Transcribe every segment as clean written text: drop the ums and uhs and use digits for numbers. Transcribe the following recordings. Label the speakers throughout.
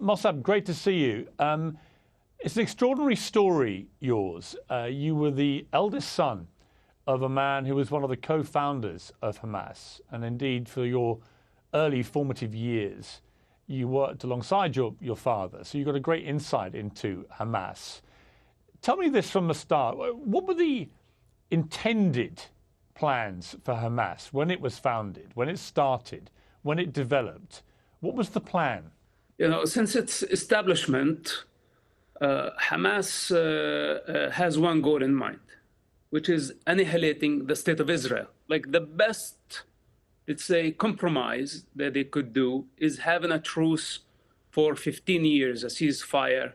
Speaker 1: Mosab, great to see you. It's an extraordinary story, yours. You were the eldest son of a man who was one of the co-founders of Hamas. And indeed, for your early formative years, you worked alongside your father. So you got a great insight into Hamas. Tell me this from the start. What were the intended plans for Hamas when it was founded, when it started, when it developed? What was the plan?
Speaker 2: You know, since its establishment, Hamas has one goal in mind, which is annihilating the state of Israel. Like the best, let's say, compromise that they could do is having a truce for 15 years, a ceasefire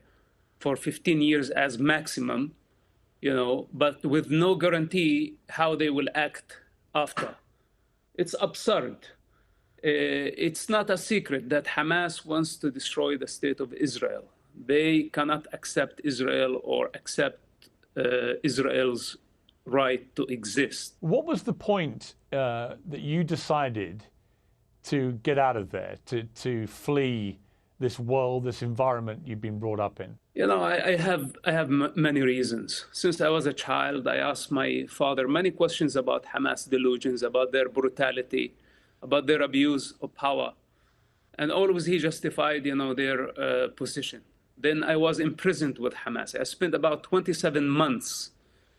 Speaker 2: for 15 years as maximum, you know, but with no guarantee how they will act after. It's absurd. It's not a secret that Hamas wants to destroy the state of Israel. They cannot accept Israel or accept Israel's right to exist.
Speaker 1: What was the point that you decided to get out of there, to flee this world, this environment you've been brought up in?
Speaker 2: You know, I have many reasons. Since I was a child, I asked my father many questions about Hamas delusions, about their brutality, about their abuse of power. And always he justified, you know, their position. Then I was imprisoned with Hamas. I spent about 27 months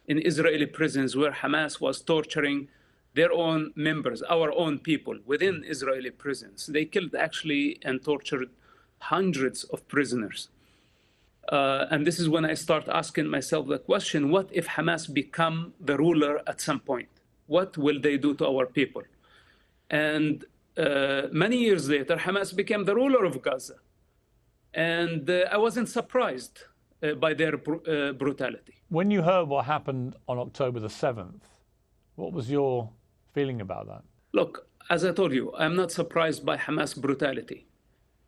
Speaker 2: in Israeli prisons where Hamas was torturing their own members, our own people, within Israeli prisons. They killed actually and tortured hundreds of prisoners. And this is when I start asking myself the question, what if Hamas become the ruler at some point? What will they do to our people? And many years later, Hamas became the ruler of Gaza. And I wasn't surprised by their brutality.
Speaker 1: When you heard what happened on October the 7th, what was your feeling about that?
Speaker 2: Look, as I told you, I'm not surprised by Hamas brutality,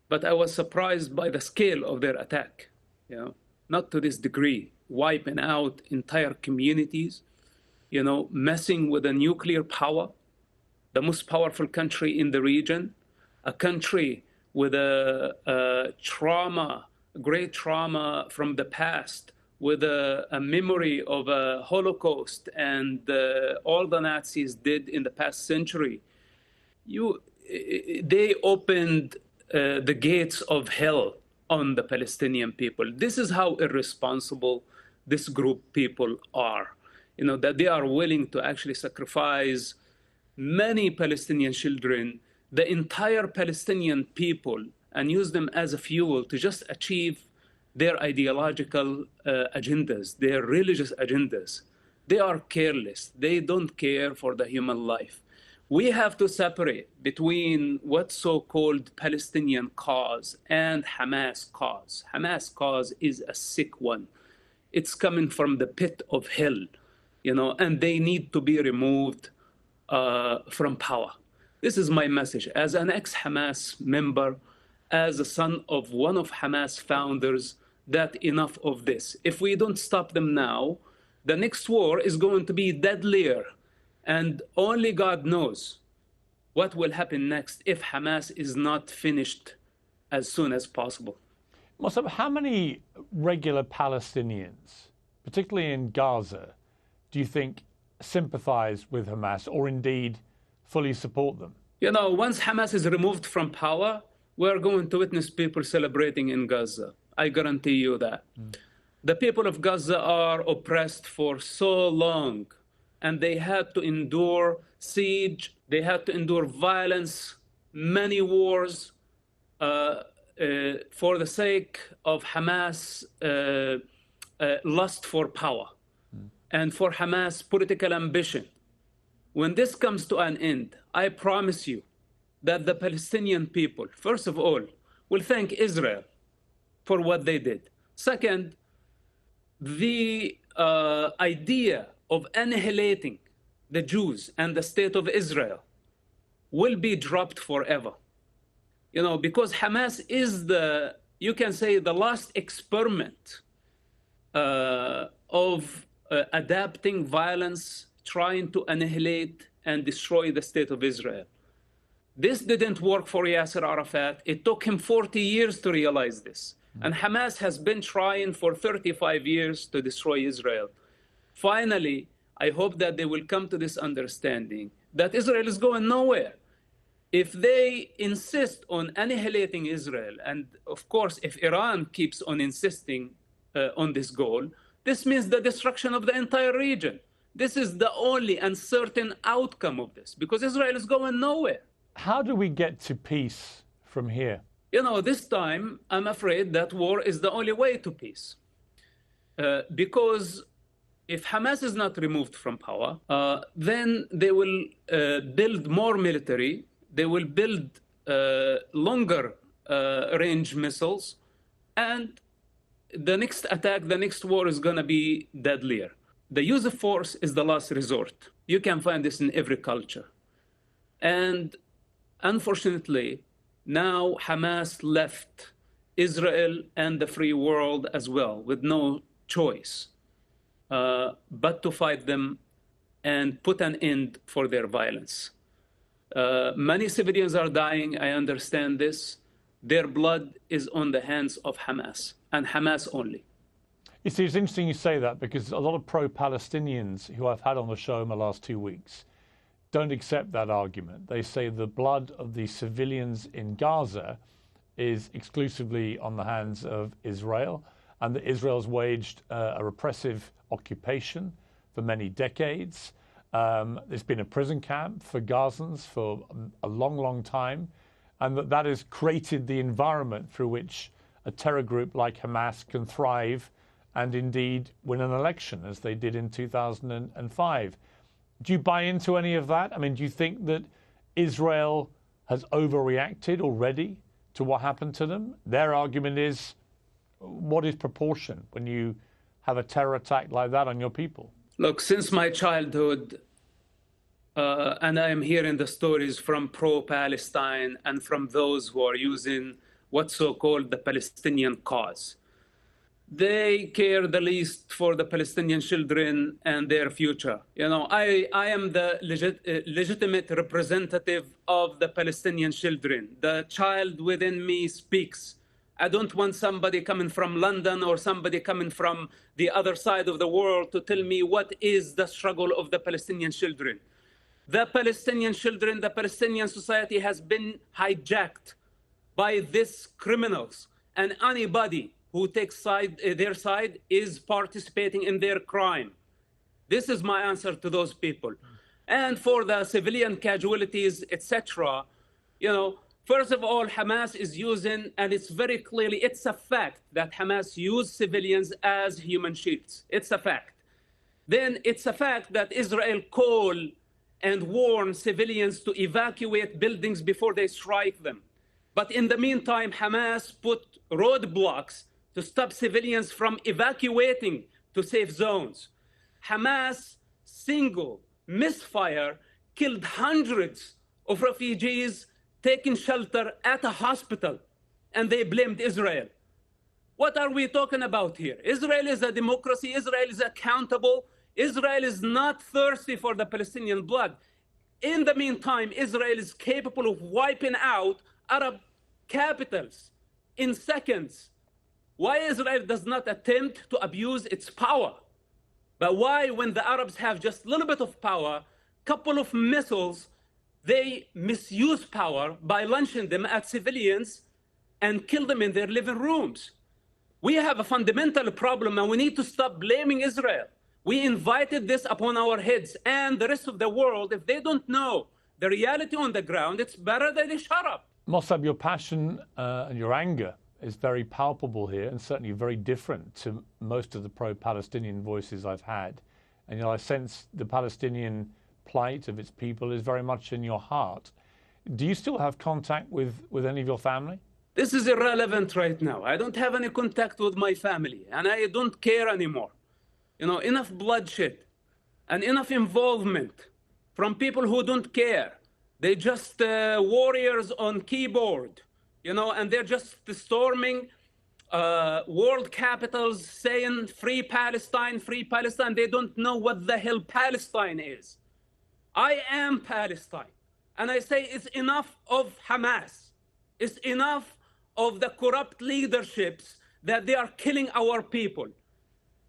Speaker 2: but I was surprised by the scale of their attack. You know, not to this degree, wiping out entire communities, you know, messing with a nuclear power, the most powerful country in the region, a country with a trauma, great trauma from the past, with a memory of a Holocaust and all the Nazis did in the past century. They opened the gates of hell on the Palestinian people. This is how irresponsible this group people are. You know, that they are willing to actually sacrifice many Palestinian children, the entire Palestinian people, and use them as a fuel to just achieve their ideological agendas, their religious agendas. They are careless. They don't care for the human life. We have to separate between what's so-called Palestinian cause and Hamas cause. Hamas cause is a sick one. It's coming from the pit of hell, you know, and they need to be removed from power. This is my message. As an ex-Hamas member, as a son of one of Hamas founders, that enough of this. If we don't stop them now, the next war is going to be deadlier. And only God knows what will happen next if Hamas is not finished as soon as possible.
Speaker 1: Mosab, how many regular Palestinians, particularly in Gaza, do you think sympathize with Hamas or indeed fully support them?
Speaker 2: You know, once Hamas is removed from power, we're going to witness people celebrating in Gaza. I guarantee you that. The people of Gaza are oppressed for so long, and they had to endure siege, they had to endure violence, many wars for the sake of Hamas' lust for power and for Hamas' political ambition. When this comes to an end, I promise you that the Palestinian people, first of all, will thank Israel for what they did. Second, the idea of annihilating the Jews and the state of Israel will be dropped forever. You know, because Hamas is the, you can say, the last experiment of adapting violence, trying to annihilate and destroy the state of Israel. This didn't work for Yasser Arafat. It took him 40 years to realize this. And Hamas has been trying for 35 years to destroy Israel. Finally, I hope that they will come to this understanding that Israel is going nowhere. If they insist on annihilating Israel, and of course, if Iran keeps on insisting on this goal, this means the destruction of the entire region. This is the only uncertain outcome of this, because Israel is going nowhere.
Speaker 1: How do we get to peace from here?
Speaker 2: You know, this time, I'm afraid that war is the only way to peace. Because if Hamas is not removed from power, then they will build more military, they will build longer range missiles, and the next attack, the next war is going to be deadlier. The use of force is the last resort. You can find this in every culture. And unfortunately, now Hamas left Israel and the free world as well with no choice but to fight them and put an end for their violence. Many civilians are dying, I understand this. Their blood is on the hands of Hamas, and Hamas only.
Speaker 1: You see, it's interesting you say that, because a lot of pro-Palestinians who I've had on the show in the last 2 weeks don't accept that argument. They say the blood of the civilians in Gaza is exclusively on the hands of Israel, and that Israel's waged a repressive occupation for many decades. There's been a prison camp for Gazans for a long, long time, and that has created the environment through which a terror group like Hamas can thrive and indeed win an election, as they did in 2005. Do you buy into any of that? I mean, do you think that Israel has overreacted already to what happened to them? Their argument is, what is proportion when you have a terror attack like that on your people?
Speaker 2: Look, since my childhood, and I am hearing the stories from pro-Palestine and from those who are using what's so-called the Palestinian cause. They care the least for the Palestinian children and their future. You know, I am the legitimate representative of the Palestinian children. The child within me speaks. I don't want somebody coming from London or somebody coming from the other side of the world to tell me what is the struggle of the Palestinian children. The Palestinian children, the Palestinian society has been hijacked by these criminals, and anybody who takes their side is participating in their crime. This is my answer to those people. And for the civilian casualties, etc., you know, first of all, Hamas is using, and it's very clearly, it's a fact that Hamas used civilians as human shields. It's a fact. Then it's a fact that Israel call and warn civilians to evacuate buildings before they strike them. But in the meantime, Hamas put roadblocks to stop civilians from evacuating to safe zones. Hamas single misfire killed hundreds of refugees taking shelter at a hospital, and they blamed Israel. What are we talking about here? Israel is a democracy. Israel is accountable. Israel is not thirsty for the Palestinian blood. In the meantime, Israel is capable of wiping out Arab capitals in seconds. Why Israel does not attempt to abuse its power? But why, when the Arabs have just a little bit of power, couple of missiles, they misuse power by launching them at civilians and kill them in their living rooms? We have a fundamental problem, and we need to stop blaming Israel. We invited this upon our heads, and the rest of the world, if they don't know the reality on the ground, it's better that they shut up.
Speaker 1: Mosab, your passion and your anger is very palpable here, and certainly very different to most of the pro-Palestinian voices I've had. And I sense the Palestinian plight of its people is very much in your heart. Do you still have contact with any of your family?
Speaker 2: This is irrelevant right now. I don't have any contact with my family, and I don't care anymore. You know, enough bloodshed and enough involvement from people who don't care. They just warriors on keyboard, you know, and they're just storming world capitals saying free Palestine, free Palestine. They don't know what the hell Palestine is. I am Palestine. And I say it's enough of Hamas. It's enough of the corrupt leaderships that they are killing our people,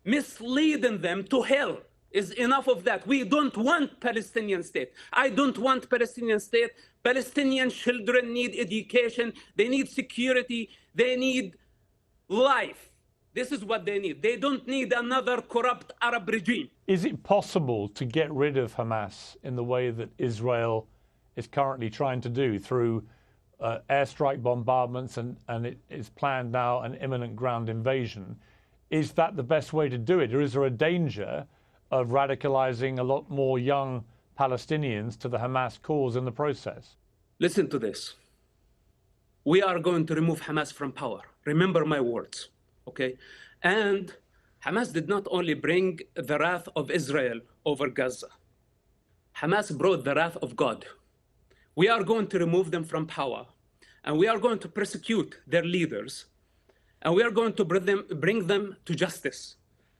Speaker 2: misleading them to hell. Is enough of that. We don't want Palestinian state. I don't want Palestinian state. Palestinian children need education. They need security. They need life. This is what they need. They don't need another corrupt Arab regime.
Speaker 1: Is it possible to get rid of Hamas in the way that Israel is currently trying to do through airstrike bombardments and it is planned now an imminent ground invasion? Is that the best way to do it? Or is there a danger of radicalizing a lot more young Palestinians to the Hamas cause in the process?
Speaker 2: Listen to this. We are going to remove Hamas from power. Remember my words, okay? And Hamas did not only bring the wrath of Israel over Gaza. Hamas brought the wrath of God. We are going to remove them from power, and we are going to persecute their leaders, and we are going to bring them to justice.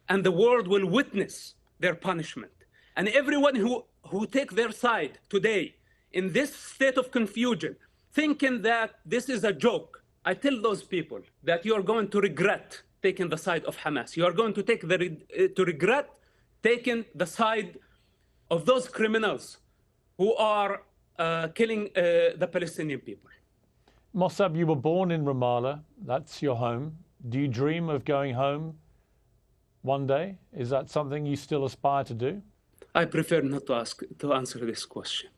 Speaker 2: And the world will witness their punishment. And everyone who take their side today in this state of confusion, thinking that this is a joke, I tell those people that you are going to regret taking the side of Hamas. You are going to regret taking the side of those criminals who are killing the Palestinian people.
Speaker 1: Mosab, you were born in Ramallah. That's your home. Do you dream of going home one day? Is that something you still aspire to do?
Speaker 2: I prefer not to answer this question.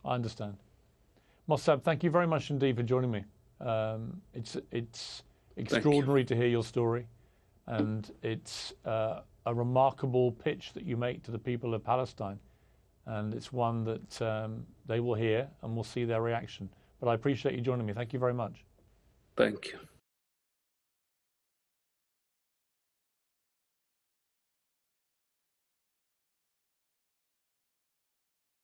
Speaker 1: I understand. Mosab, thank you very much indeed for joining me. It's extraordinary to hear your story, and it's a remarkable pitch that you make to the people of Palestine, and it's one that they will hear and will see their reaction. But I appreciate you joining me. Thank you very much.
Speaker 2: Thank you.